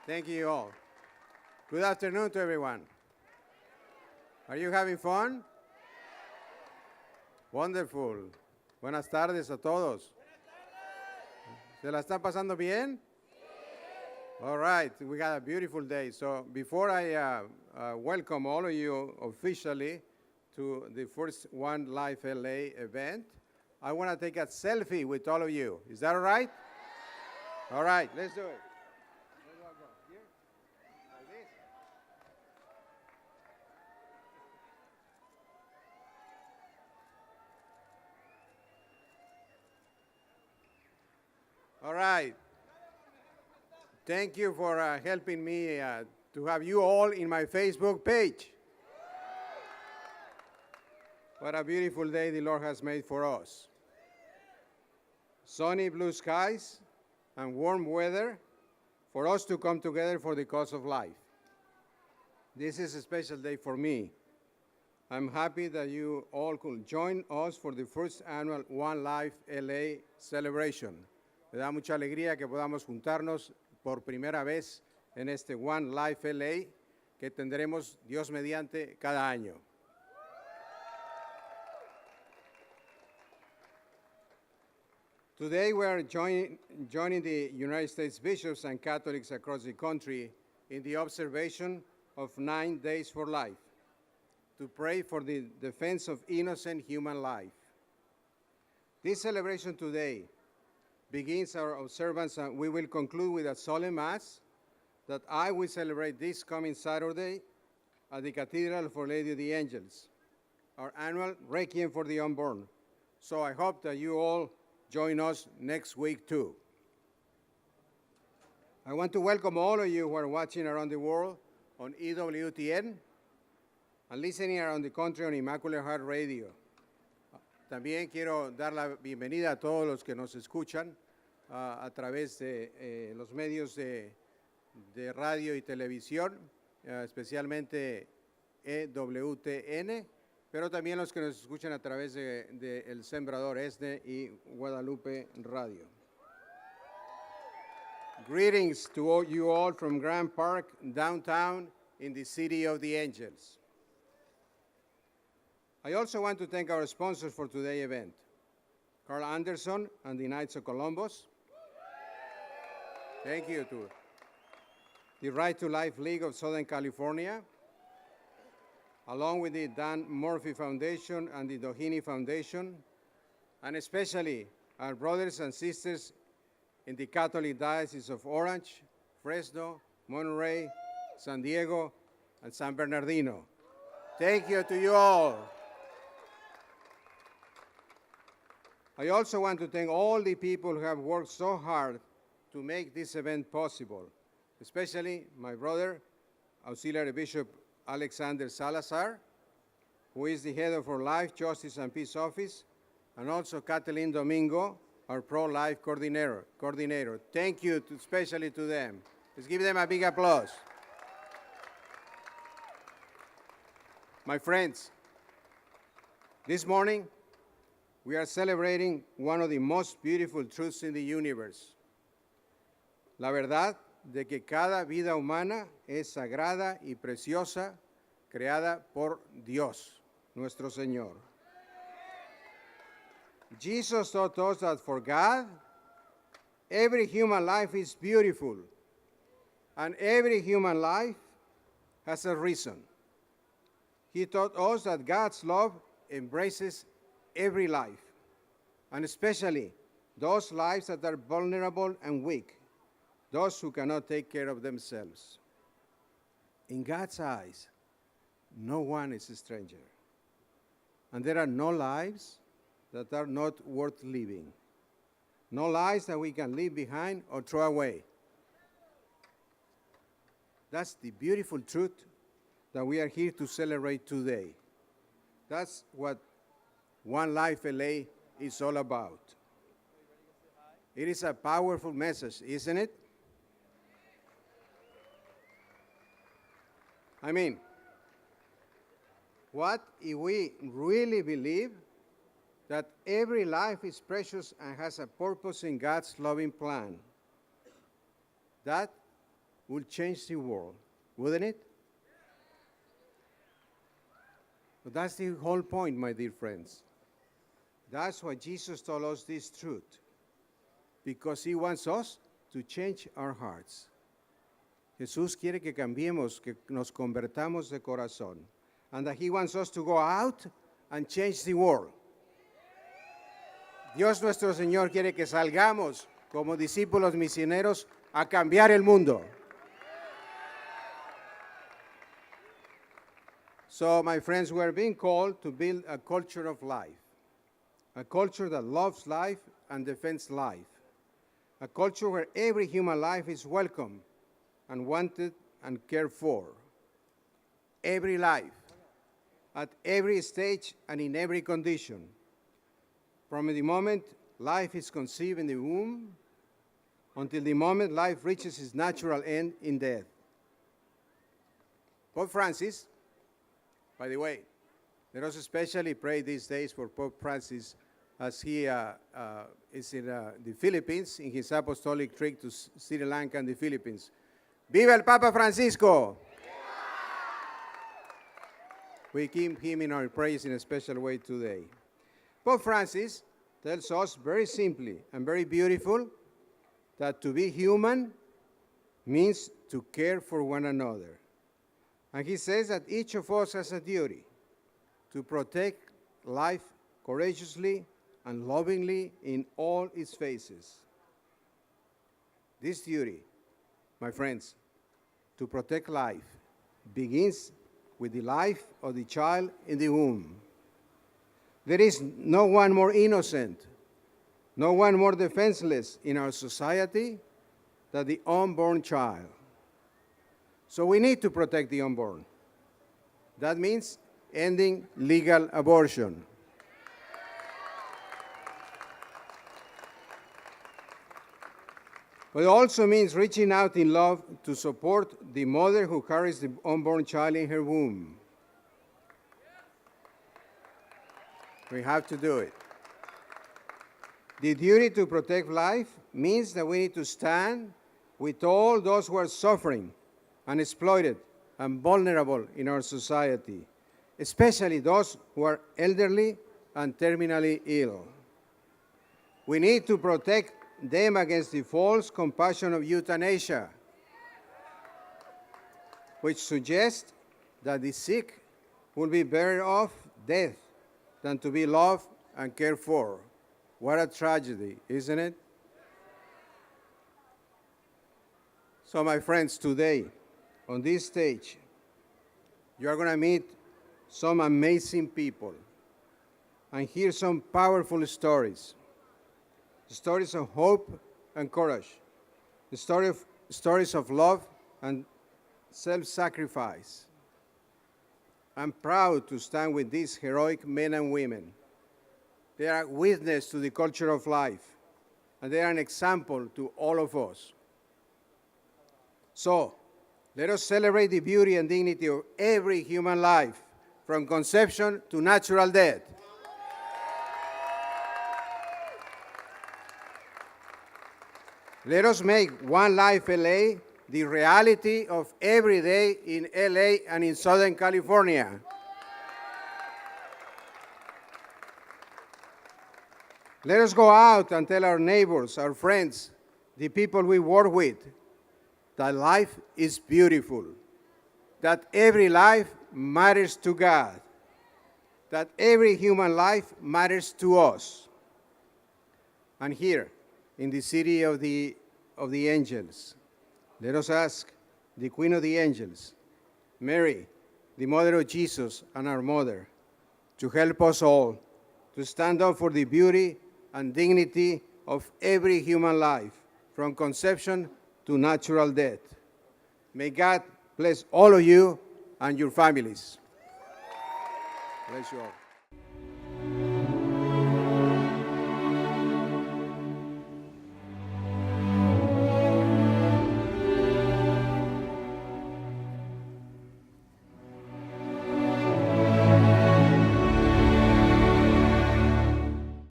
Thank you all. Good afternoon to everyone. Are you having fun? Wonderful. Buenas tardes a todos. ¿Se la están pasando bien? All right, we got a beautiful day. So before I welcome all of you officially to the first OneLife LA event, I want to take a selfie with all of you. Is that all right? All right, let's do it. Let's all go. Here, like this. All right. Thank you for helping me to have you all in my Facebook page. What a beautiful day the Lord has made for us. Sunny blue skies and warm weather for us to come together for the cause of life. This is a special day for me. I'm happy that you all could join us for the first annual OneLife LA celebration. Me da mucha alegría que podamos juntarnos por primera vez en este OneLife LA que tendremos Dios mediante cada año. Today we are joining the United States bishops and Catholics across the country in the observation of 9 days for life to pray for the defense of innocent human life. This celebration today begins our observance, and we will conclude with a solemn mass that I will celebrate this coming Saturday at the Cathedral of Our Lady of the Angels, our annual Requiem for the Unborn. So I hope that you all join us next week too. I want to welcome all of you who are watching around the world on EWTN and listening around the country on Immaculate Heart Radio. También quiero dar la bienvenida a todos los que nos escuchan a través de los medios de radio y televisión, especialmente EWTN, pero también los que nos escuchan a través de El Sembrador Este y Guadalupe Radio. Greetings to all you all from Grand Park, downtown, in the City of the Angels. I also want to thank our sponsors for today's event, Carl Anderson and the Knights of Columbus. Thank you to the Right to Life League of Southern California, along with the Dan Murphy Foundation and the Doheny Foundation, and especially our brothers and sisters in the Catholic Diocese of Orange, Fresno, Monterey, San Diego, and San Bernardino. Thank you to you all. I also want to thank all the people who have worked so hard to make this event possible, especially my brother, Auxiliary Bishop Alexander Salazar, who is the head of our Life, Justice, and Peace Office, and also Kathleen Domingo, our pro-life coordinator. Thank you especially to them. Let's give them a big applause. My friends, this morning, we are celebrating one of the most beautiful truths in the universe. La verdad de que cada vida humana es sagrada y preciosa, creada por Dios, nuestro Señor. Jesus taught us that for God, every human life is beautiful, and every human life has a reason. He taught us that God's love embraces every life, and especially those lives that are vulnerable and weak, those who cannot take care of themselves. In God's eyes, no one is a stranger, and there are no lives that are not worth living, no lives that we can leave behind or throw away. That's the beautiful truth that we are here to celebrate today. That's what OneLife LA is all about. It is a powerful message, isn't it? I mean, what if we really believe that every life is precious and has a purpose in God's loving plan? That will change the world, wouldn't it? But that's the whole point, my dear friends. That's why Jesus told us this truth, because he wants us to change our hearts. Jesús quiere que cambiemos, que nos convertamos de corazón, and that he wants us to go out and change the world. Dios nuestro Señor quiere que salgamos como discípulos misioneros a cambiar el mundo. So, my friends, we are being called to build a culture of life, a culture that loves life and defends life, a culture where every human life is welcome and wanted and cared for. Every life, at every stage and in every condition. From the moment life is conceived in the womb until the moment life reaches its natural end in death. Pope Francis, by the way, let us especially pray these days for Pope Francis as he is in the Philippines in his apostolic trip to Sri Lanka and the Philippines. Viva el Papa Francisco! We keep him in our prayers in a special way today. Pope Francis tells us very simply and very beautiful that to be human means to care for one another. And he says that each of us has a duty to protect life courageously and lovingly in all its phases. This duty, my friends, to protect life begins with the life of the child in the womb. There is no one more innocent, no one more defenseless in our society than the unborn child. So we need to protect the unborn. That means ending legal abortion. But it also means reaching out in love to support the mother who carries the unborn child in her womb. We have to do it. The duty to protect life means that we need to stand with all those who are suffering and exploited and vulnerable in our society, especially those who are elderly and terminally ill. We need to protect them against the false compassion of euthanasia, which suggests that the sick will be better off dead than to be loved and cared for. What a tragedy, isn't it? So, my friends, today, on this stage, you are going to meet some amazing people and hear some powerful stories. Stories of hope and courage. The stories of love and self-sacrifice. I'm proud to stand with these heroic men and women. They are witness to the culture of life, and they are an example to all of us. So, let us celebrate the beauty and dignity of every human life, from conception to natural death. Let us make OneLife LA the reality of every day in LA and in Southern California. Let us go out and tell our neighbors, our friends, the people we work with, that life is beautiful, that every life matters to God, that every human life matters to us. And here, in the city of the angels, let us ask the Queen of the Angels, Mary, the Mother of Jesus and our Mother, to help us all to stand up for the beauty and dignity of every human life, from conception to natural death. May God bless all of you and your families. Bless you all.